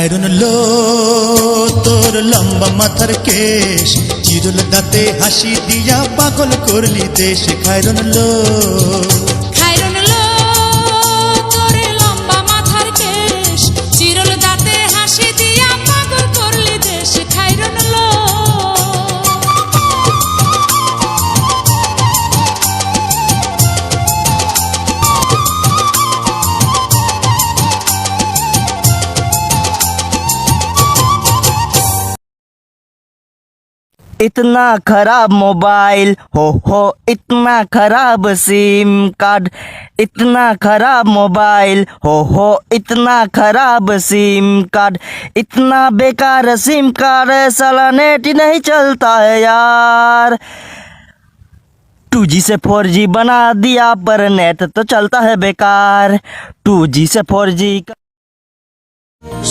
খায়রন লো তোর লম্বা মাথার কেশ, চিরল দাঁতে হাসি দিয়া পাগল করলি দেশ। খায়রন লো তোর লম্বা মাথার কেশ, চিরল দাঁতে হাসি দিয়া পাগল করলি দেশ। খায়রন লো इतना खराब मोबाइल हो इतना खराब सिम कार्ड, इतना खराब मोबाइल हो इतना खराब सिम कार्ड, इतना बेकार सिम कार्ड साला नेट ही नहीं चलता है यार। 2G से 4G बना दिया पर नेट तो चलता है बेकार। 2G से 4G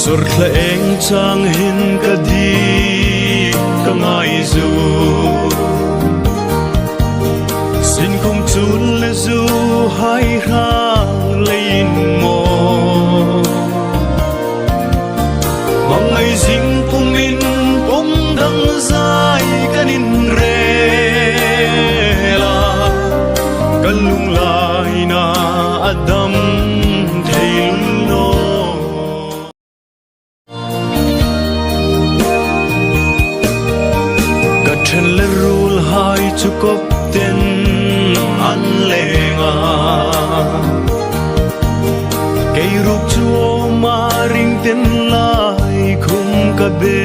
Surkla eng chang hin ka di ka ngai zu Sin kum chun le zu hai ha lein mo Mang ai jing pum min pum dang zai kanin re la Kalung lai na adam theilun no Thân lê rùl hai chú cốp tên ăn lê ngà Cây rục chúa mà rinh tên lại không cả bê